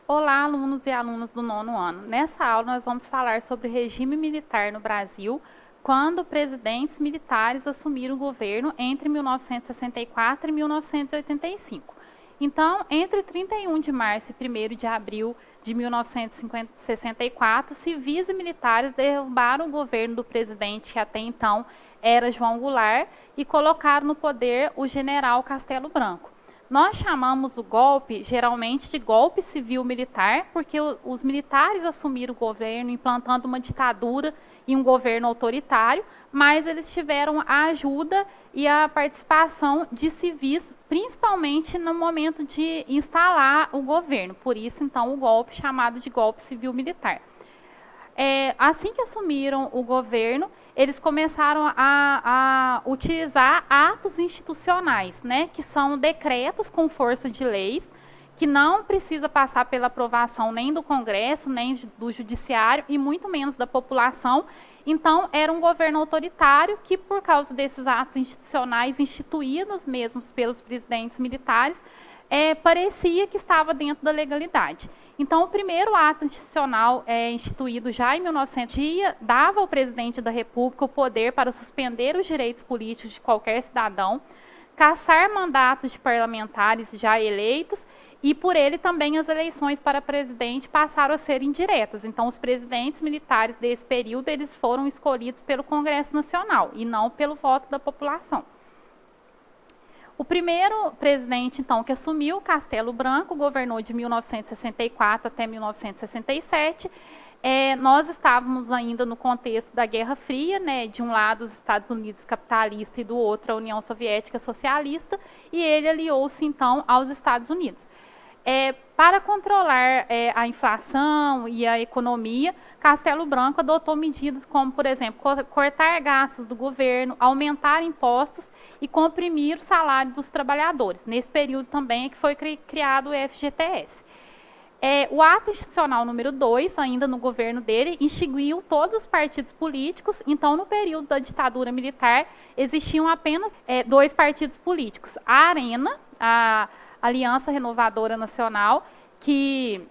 Olá, alunos e alunas do 9º ano. Nessa aula, nós vamos falar sobre regime militar no Brasil, quando presidentes militares assumiram o governo entre 1964 e 1985. Então, entre 31 de março e 1º de abril de 1964, civis e militares derrubaram o governo do presidente, que até então era João Goulart, e colocaram no poder o general Castelo Branco. Nós chamamos o golpe, geralmente, de golpe civil-militar, porque os militares assumiram o governo, implantando uma ditadura e um governo autoritário, mas eles tiveram a ajuda e a participação de civis, principalmente no momento de instalar o governo. Por isso, então, o golpe chamado de golpe civil-militar. Assim que assumiram o governo, eles começaram a utilizar atos institucionais, né, que são decretos com força de leis, que não precisa passar pela aprovação nem do Congresso, nem do Judiciário, e muito menos da população. Então, era um governo autoritário que, por causa desses atos institucionais instituídos mesmo pelos presidentes militares, parecia que estava dentro da legalidade. Então, o primeiro ato institucional instituído já em 1900 dava ao presidente da República o poder para suspender os direitos políticos de qualquer cidadão, cassar mandatos de parlamentares já eleitos, e por ele também as eleições para presidente passaram a ser indiretas. Então, os presidentes militares desse período eles foram escolhidos pelo Congresso Nacional e não pelo voto da população. O primeiro presidente, então, que assumiu, Castelo Branco, governou de 1964 até 1967. Nós estávamos ainda no contexto da Guerra Fria, né, de um lado os Estados Unidos capitalista e do outro a União Soviética socialista, e ele aliou-se, então, aos Estados Unidos. Para controlar a inflação e a economia, Castelo Branco adotou medidas como, por exemplo, cortar gastos do governo, aumentar impostos e comprimir o salário dos trabalhadores. Nesse período também é que foi criado o FGTS. O ato institucional número 2, ainda no governo dele, extinguiu todos os partidos políticos. Então, no período da ditadura militar, existiam apenas 2 partidos políticos. A ARENA, a Aliança Renovadora Nacional, que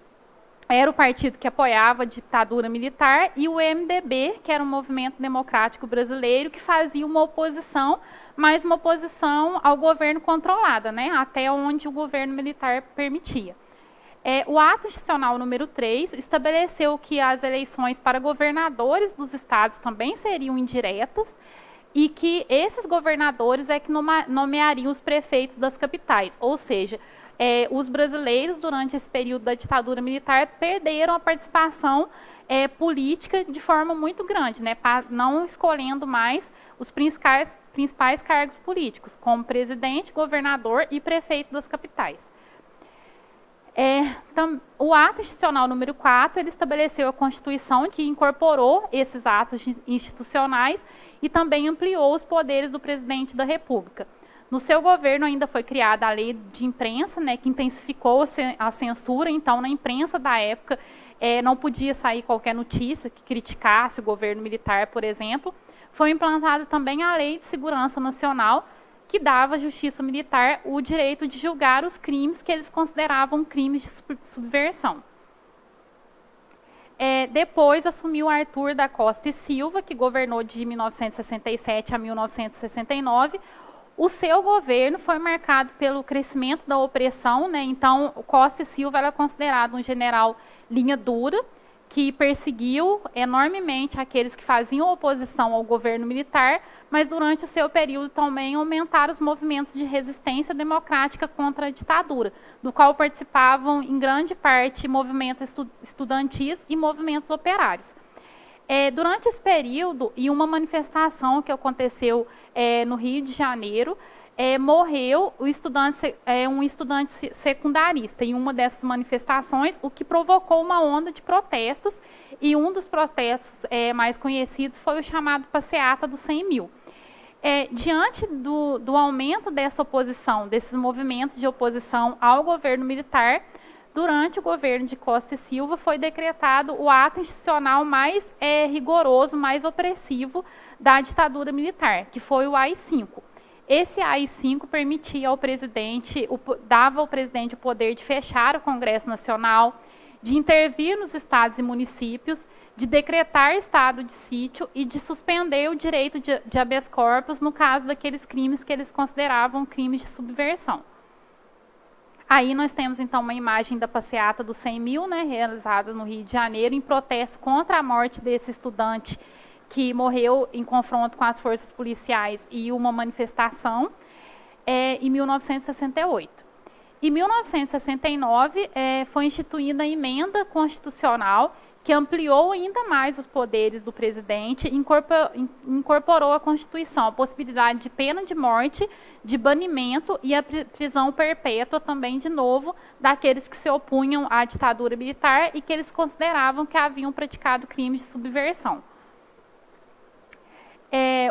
era o partido que apoiava a ditadura militar, e o MDB, que era o Movimento Democrático Brasileiro, que fazia uma oposição, mas uma oposição ao governo controlada, né, até onde o governo militar permitia. O ato institucional número 3 estabeleceu que as eleições para governadores dos estados também seriam indiretas, e que esses governadores é que nomeariam os prefeitos das capitais. Ou seja, os brasileiros, durante esse período da ditadura militar, perderam a participação política de forma muito grande, né, não escolhendo mais os principais cargos políticos, como presidente, governador e prefeito das capitais. O ato institucional número 4, ele estabeleceu a Constituição, que incorporou esses atos institucionais e também ampliou os poderes do presidente da República. No seu governo ainda foi criada a lei de imprensa, né, que intensificou a censura. Então, na imprensa da época, não podia sair qualquer notícia que criticasse o governo militar, por exemplo. Foi implantada também a Lei de Segurança Nacional, que dava à Justiça Militar o direito de julgar os crimes que eles consideravam crimes de subversão. Depois assumiu Arthur da Costa e Silva, que governou de 1967 a 1969. O seu governo foi marcado pelo crescimento da opressão, né? Então, o Costa e Silva era considerado um general linha dura, que perseguiu enormemente aqueles que faziam oposição ao governo militar, mas durante o seu período também aumentaram os movimentos de resistência democrática contra a ditadura, do qual participavam em grande parte movimentos estudantis e movimentos operários. Durante esse período, e uma manifestação que aconteceu no Rio de Janeiro, morreu um estudante secundarista em uma dessas manifestações, o que provocou uma onda de protestos, e um dos protestos mais conhecidos foi o chamado Passeata dos 100 mil. Diante do aumento dessa oposição, desses movimentos de oposição ao governo militar, durante o governo de Costa e Silva foi decretado o ato institucional mais rigoroso, mais opressivo da ditadura militar, que foi o AI-5. Esse AI-5 permitia ao presidente, dava ao presidente o poder de fechar o Congresso Nacional, de intervir nos estados e municípios, de decretar estado de sítio e de suspender o direito de habeas corpus no caso daqueles crimes que eles consideravam crimes de subversão. Aí nós temos, então, uma imagem da passeata dos 100 mil, né, realizada no Rio de Janeiro, em protesto contra a morte desse estudante que morreu em confronto com as forças policiais e uma manifestação, em 1968. Em 1969, foi instituída a emenda constitucional que ampliou ainda mais os poderes do presidente e incorporou à Constituição a possibilidade de pena de morte, de banimento e a prisão perpétua também, de novo, daqueles que se opunham à ditadura militar e que eles consideravam que haviam praticado crimes de subversão.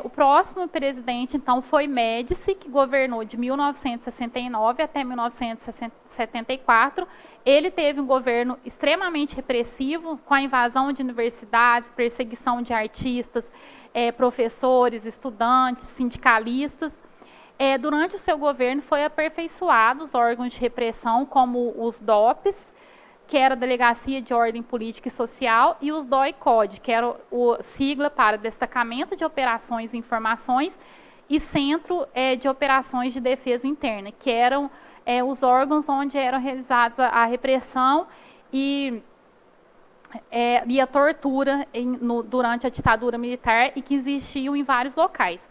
O próximo presidente, então, foi Médici, que governou de 1969 até 1974. Ele teve um governo extremamente repressivo, com a invasão de universidades, perseguição de artistas, professores, estudantes, sindicalistas. Durante o seu governo, foi aperfeiçoado os órgãos de repressão, como os DOPs, que era a Delegacia de Ordem Política e Social, e os DOI-CODE, que era o sigla para Destacamento de Operações e Informações e Centro de Operações de Defesa Interna, que eram os órgãos onde eram realizadas a repressão e a tortura durante a ditadura militar e que existiam em vários locais.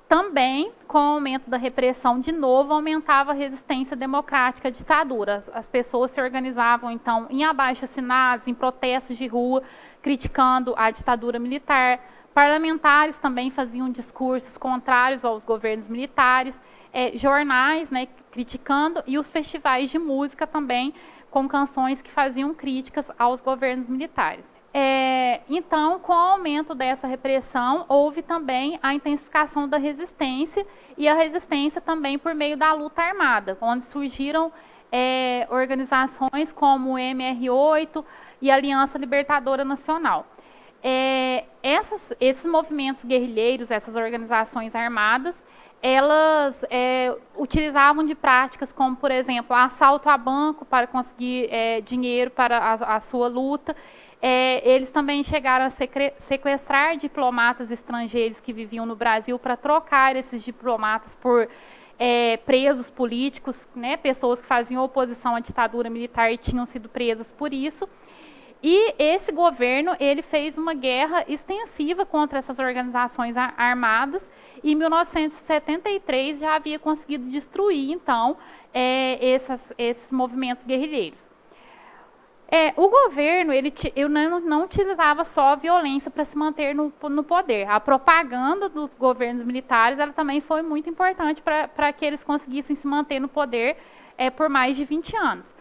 Também, com o aumento da repressão, de novo, aumentava a resistência democrática à ditadura. As pessoas se organizavam, então, em abaixo-assinados, em protestos de rua, criticando a ditadura militar. Parlamentares também faziam discursos contrários aos governos militares, jornais, né, criticando, e os festivais de música também, com canções que faziam críticas aos governos militares. Então, com o aumento dessa repressão, houve também a intensificação da resistência, e a resistência também por meio da luta armada, onde surgiram organizações como o MR8 e a Aliança Libertadora Nacional. Esses movimentos guerrilheiros, essas organizações armadas, elas utilizavam de práticas como, por exemplo, assalto a banco para conseguir dinheiro para a sua luta. Eles também chegaram a sequestrar diplomatas estrangeiros que viviam no Brasil para trocar esses diplomatas por presos políticos, né, pessoas que faziam oposição à ditadura militar e tinham sido presas por isso. E esse governo, ele fez uma guerra extensiva contra essas organizações armadas, e em 1973 já havia conseguido destruir, então, esses movimentos guerrilheiros. O governo ele não utilizava só a violência para se manter no poder. A propaganda dos governos militares ela também foi muito importante para que eles conseguissem se manter no poder por mais de 20 anos.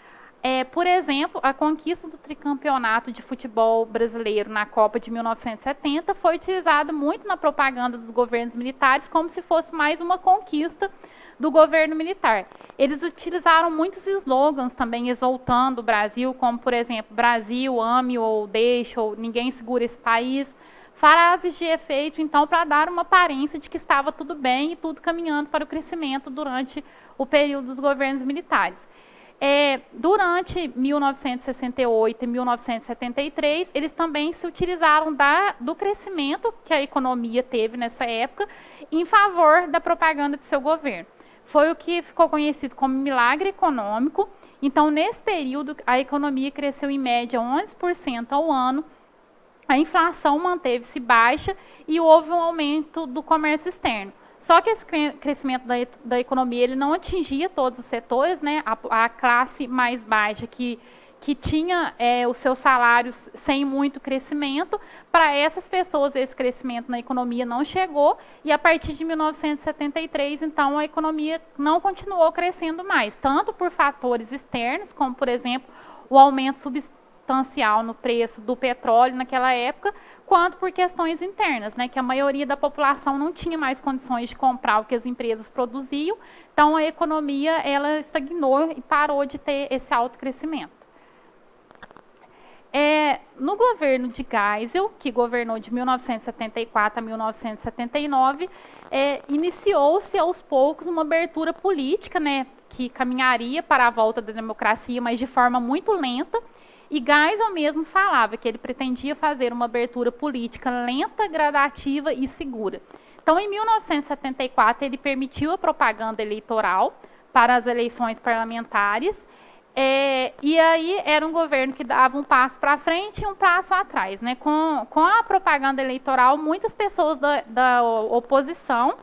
Por exemplo, a conquista do tricampeonato de futebol brasileiro na Copa de 1970 foi utilizada muito na propaganda dos governos militares como se fosse mais uma conquista do governo militar. Eles utilizaram muitos slogans também exaltando o Brasil, como, por exemplo, Brasil, ame ou deixe, ou ninguém segura esse país. Frases de efeito, então, para dar uma aparência de que estava tudo bem e tudo caminhando para o crescimento durante o período dos governos militares. Durante 1968 e 1973, eles também se utilizaram do crescimento que a economia teve nessa época em favor da propaganda de seu governo. Foi o que ficou conhecido como milagre econômico. Então, nesse período, a economia cresceu em média 11% ao ano, a inflação manteve-se baixa e houve um aumento do comércio externo. Só que esse crescimento da economia ele não atingia todos os setores, né? A classe mais baixa que tinha os seus salários sem muito crescimento, para essas pessoas esse crescimento na economia não chegou, e a partir de 1973, então, a economia não continuou crescendo mais, tanto por fatores externos, como, por exemplo, o aumento substancial no preço do petróleo naquela época, quanto por questões internas, né, que a maioria da população não tinha mais condições de comprar o que as empresas produziam, então a economia ela estagnou e parou de ter esse alto crescimento. No governo de Geisel, que governou de 1974 a 1979, iniciou-se aos poucos uma abertura política, né, que caminharia para a volta da democracia, mas de forma muito lenta. E Geisel mesmo falava que ele pretendia fazer uma abertura política lenta, gradativa e segura. Então, em 1974, ele permitiu a propaganda eleitoral para as eleições parlamentares, e aí era um governo que dava um passo para frente e um passo atrás. Né? Com a propaganda eleitoral, muitas pessoas da oposição,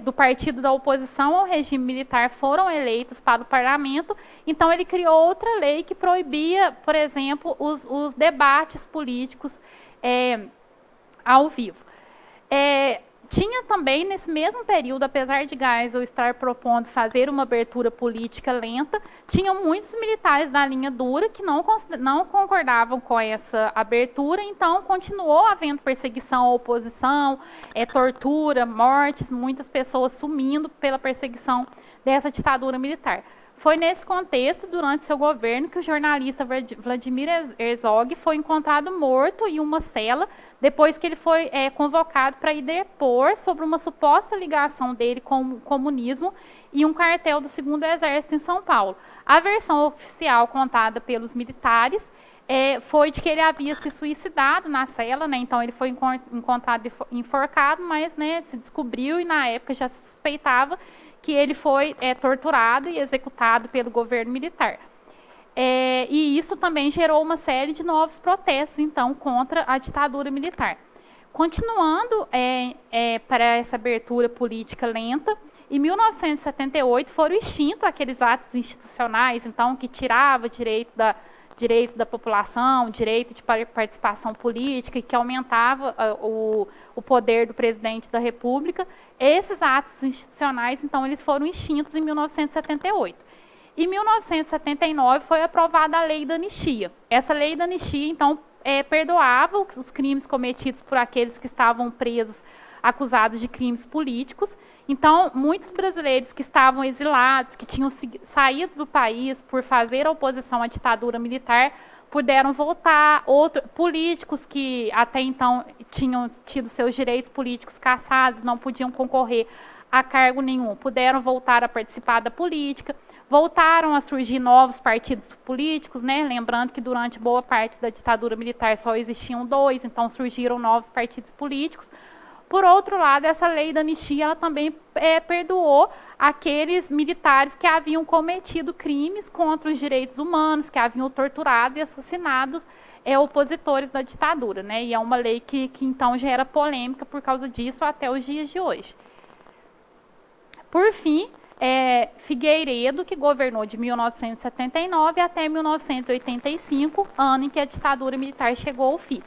do partido da oposição ao regime militar, foram eleitas para o parlamento. Então, ele criou outra lei que proibia, por exemplo, os debates políticos ao vivo. Tinha também, nesse mesmo período, apesar de Geisel estar propondo fazer uma abertura política lenta, tinham muitos militares da linha dura que não concordavam com essa abertura, então continuou havendo perseguição à oposição, tortura, mortes, muitas pessoas sumindo pela perseguição dessa ditadura militar. Foi nesse contexto, durante seu governo, que o jornalista Vladimir Herzog foi encontrado morto em uma cela, depois que ele foi convocado para ir depor sobre uma suposta ligação dele com o comunismo e um quartel do 2º Exército em São Paulo. A versão oficial contada pelos militares foi de que ele havia se suicidado na cela, né? Então ele foi encontrado enforcado, mas, né, se descobriu e na época já se suspeitava que ele foi torturado e executado pelo governo militar. E isso também gerou uma série de novos protestos, então, contra a ditadura militar. Continuando para essa abertura política lenta, em 1978 foram extintos aqueles atos institucionais, então, que tirava direitos da população, direito de participação política, que aumentava o poder do presidente da República. Esses atos institucionais, então, eles foram extintos em 1978. Em 1979 foi aprovada a Lei da Anistia. Essa Lei da Anistia, então, perdoava os crimes cometidos por aqueles que estavam presos, acusados de crimes políticos. Então, muitos brasileiros que estavam exilados, que tinham saído do país por fazer oposição à ditadura militar, puderam voltar. Políticos que até então tinham tido seus direitos políticos cassados, não podiam concorrer a cargo nenhum, puderam voltar a participar da política. Voltaram a surgir novos partidos políticos, né? Lembrando que durante boa parte da ditadura militar só existiam 2, então surgiram novos partidos políticos. Por outro lado, essa lei da anistia ela também perdoou aqueles militares que haviam cometido crimes contra os direitos humanos, que haviam torturado e assassinado opositores da ditadura. Né? E é uma lei que então gera polêmica por causa disso até os dias de hoje. Por fim, Figueiredo, que governou de 1979 até 1985, ano em que a ditadura militar chegou ao fim.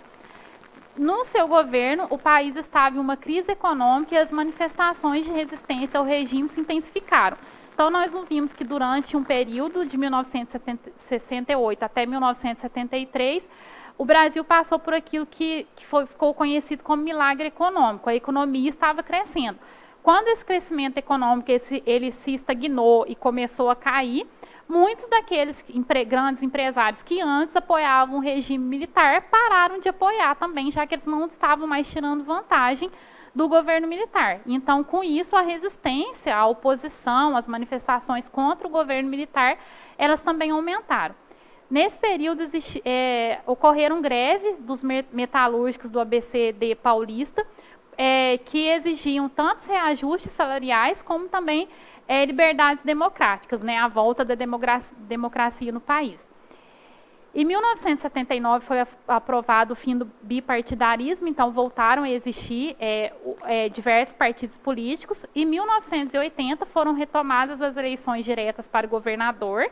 No seu governo, o país estava em uma crise econômica e as manifestações de resistência ao regime se intensificaram. Então, nós vimos que durante um período de 1968 até 1973, o Brasil passou por aquilo que ficou conhecido como milagre econômico. A economia estava crescendo. Quando esse crescimento econômico ele se estagnou e começou a cair, muitos daqueles grandes empresários que antes apoiavam o regime militar pararam de apoiar também, já que eles não estavam mais tirando vantagem do governo militar. Então, com isso, a resistência, a oposição, as manifestações contra o governo militar, elas também aumentaram. Nesse período, ocorreram greves dos metalúrgicos do ABCD paulista, que exigiam tanto reajustes salariais como também liberdades democráticas, né, a volta da democracia no país. Em 1979 foi aprovado o fim do bipartidarismo, então voltaram a existir diversos partidos políticos. Em 1980 foram retomadas as eleições diretas para governador.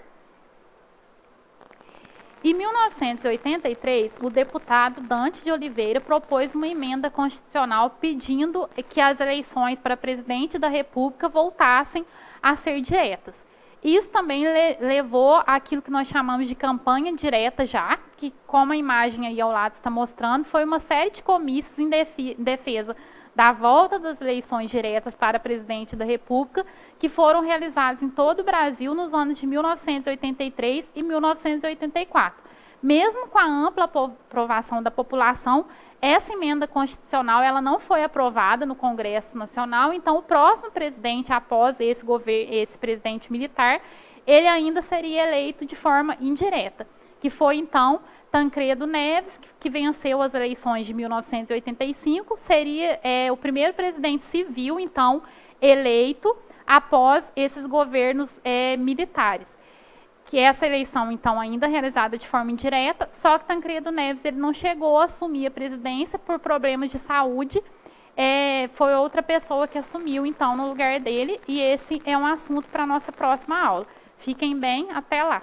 Em 1983, o deputado Dante de Oliveira propôs uma emenda constitucional pedindo que as eleições para presidente da República voltassem a ser diretas. Isso também levou àquilo que nós chamamos de campanha direta já, que, como a imagem aí ao lado está mostrando, foi uma série de comícios em defesa da volta das eleições diretas para presidente da República, que foram realizadas em todo o Brasil nos anos de 1983 e 1984. Mesmo com a ampla aprovação da população, essa emenda constitucional ela não foi aprovada no Congresso Nacional, então o próximo presidente, após esse presidente militar, ele ainda seria eleito de forma indireta. que foi, então, Tancredo Neves, que venceu as eleições de 1985, seria o primeiro presidente civil, então, eleito após esses governos militares. Que essa eleição, então, ainda realizada de forma indireta, só que Tancredo Neves ele não chegou a assumir a presidência por problemas de saúde, foi outra pessoa que assumiu, então, no lugar dele, e esse é um assunto para a nossa próxima aula. Fiquem bem, até lá!